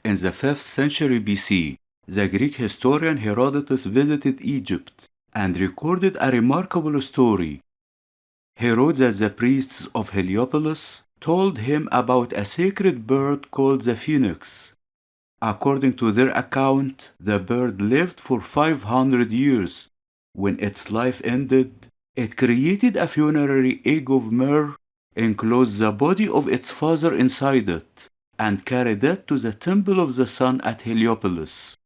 In the 5th century BC, the Greek historian Herodotus visited Egypt and recorded a remarkable story. He wrote that the priests of Heliopolis told him about a sacred bird called the phoenix. According to their account, the bird lived for 500 years. When its life ended, it created a funerary egg of myrrh, enclosed the body of its father inside it, and carried it to the temple of the sun at Heliopolis.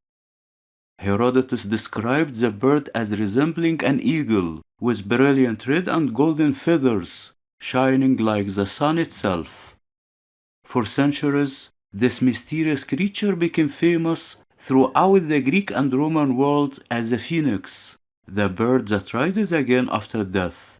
Herodotus described the bird as resembling an eagle, with brilliant red and golden feathers, shining like the sun itself. For centuries, this mysterious creature became famous throughout the Greek and Roman world as the phoenix, the bird that rises again after death.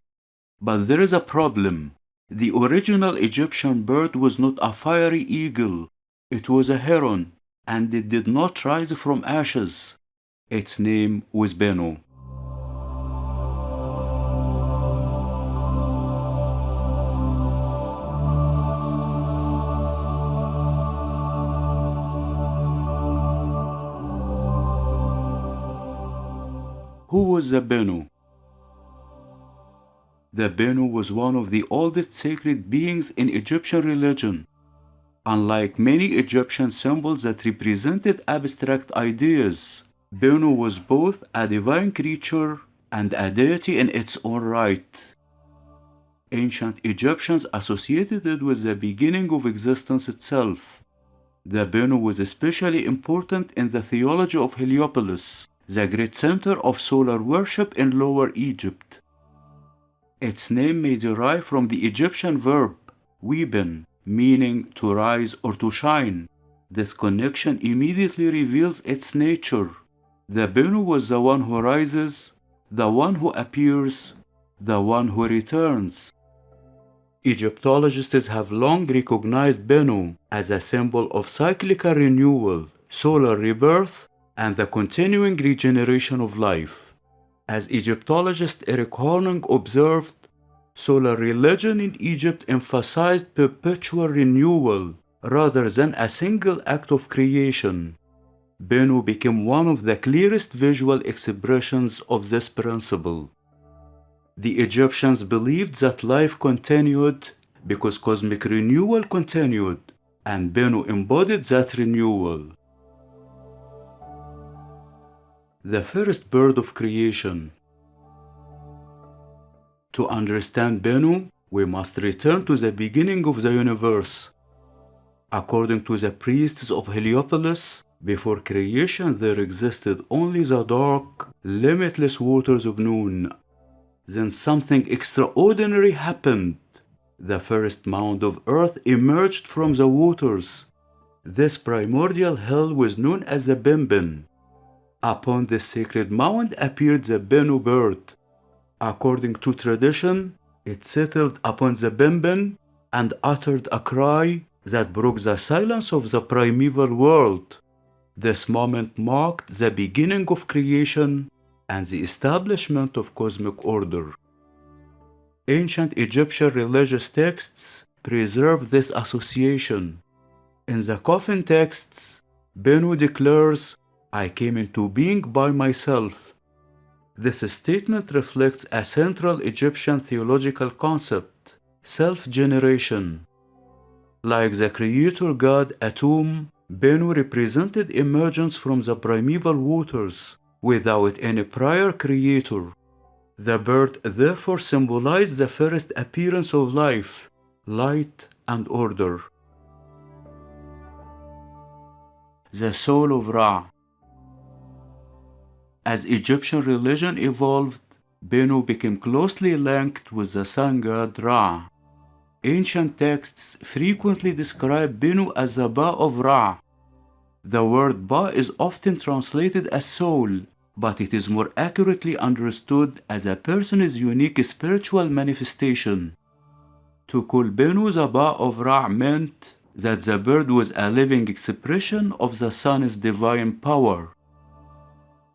But there is a problem. The original Egyptian bird was not a fiery eagle. It was a heron, and it did not rise from ashes. Its name was Bennu. Who was the Bennu? The Bennu was one of the oldest sacred beings in Egyptian religion. Unlike many Egyptian symbols that represented abstract ideas, Bennu was both a divine creature and a deity in its own right. Ancient Egyptians associated it with the beginning of existence itself. The Bennu was especially important in the theology of Heliopolis, the great center of solar worship in Lower Egypt. Its name may derive from the Egyptian verb weben, meaning to rise or to shine. This connection immediately reveals its nature. The Bennu was the one who rises, the one who appears, the one who returns. Egyptologists have long recognized Bennu as a symbol of cyclical renewal, solar rebirth, and the continuing regeneration of life. As Egyptologist Eric Hornung observed, solar religion in Egypt emphasized perpetual renewal rather than a single act of creation. Bennu became one of the clearest visual expressions of this principle. The Egyptians believed that life continued because cosmic renewal continued, and Bennu embodied that renewal. The first bird of creation. To understand Bennu, we must return to the beginning of the universe. According to the priests of Heliopolis, before creation there existed only the dark, limitless waters of noon. Then something extraordinary happened. The first mound of earth emerged from the waters. This primordial hell was known as the Benben. Upon this sacred mound appeared the Bennu Bird. According to tradition, it settled upon the Benben and uttered a cry that broke the silence of the primeval world. This moment marked the beginning of creation and the establishment of cosmic order. Ancient Egyptian religious texts preserve this association. In the coffin texts, Bennu declares, "I came into being by myself." This statement reflects a central Egyptian theological concept, self-generation. Like the creator god Atum, Bennu represented emergence from the primeval waters without any prior creator. The bird therefore symbolized the first appearance of life, light, and order. The soul of Ra. As Egyptian religion evolved, Bennu became closely linked with the sun god Ra. Ancient texts frequently describe Bennu as the Ba of Ra. The word Ba is often translated as soul, but it is more accurately understood as a person's unique spiritual manifestation. To call Bennu the Ba of Ra meant that the bird was a living expression of the sun's divine power.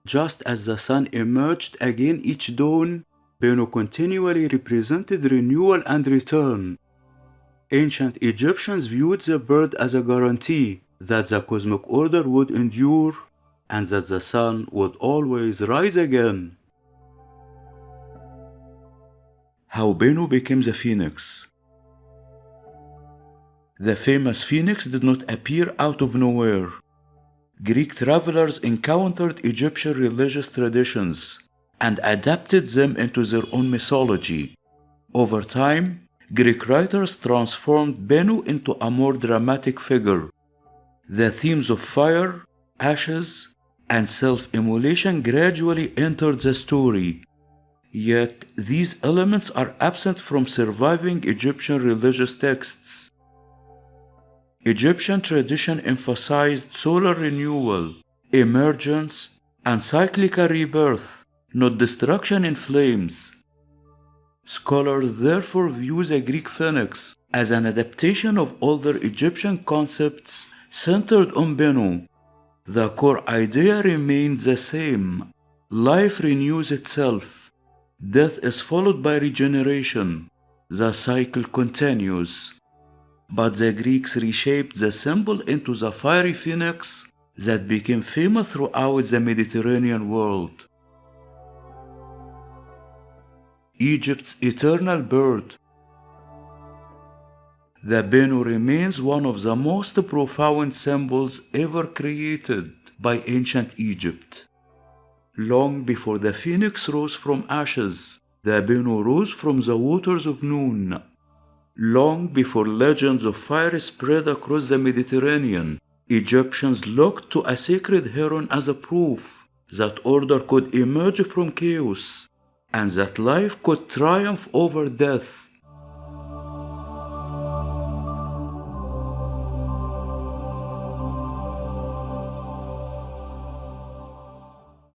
Just as the sun emerged again each dawn, Bennu continually represented renewal and return. Ancient Egyptians viewed the bird as a guarantee, that the cosmic order would endure, and that the sun would always rise again. How Bennu became the phoenix. The famous phoenix did not appear out of nowhere. Greek travelers encountered Egyptian religious traditions and adapted them into their own mythology. Over time, Greek writers transformed Bennu into a more dramatic figure. The themes of fire, ashes, and self-immolation gradually entered the story. Yet, these elements are absent from surviving Egyptian religious texts. Egyptian tradition emphasized solar renewal, emergence, and cyclical rebirth, not destruction in flames. Scholars therefore view the Greek phoenix as an adaptation of older Egyptian concepts centered on Bennu. The core idea remained the same. Life renews itself. Death is followed by regeneration. The cycle continues. But the Greeks reshaped the symbol into the fiery phoenix that became famous throughout the Mediterranean world. Egypt's eternal bird. The Bennu remains one of the most profound symbols ever created by ancient Egypt. Long before the phoenix rose from ashes, the Bennu rose from the waters of Noon. Long before legends of fire spread across the Mediterranean, Egyptians looked to a sacred heron as a proof that order could emerge from chaos and that life could triumph over death.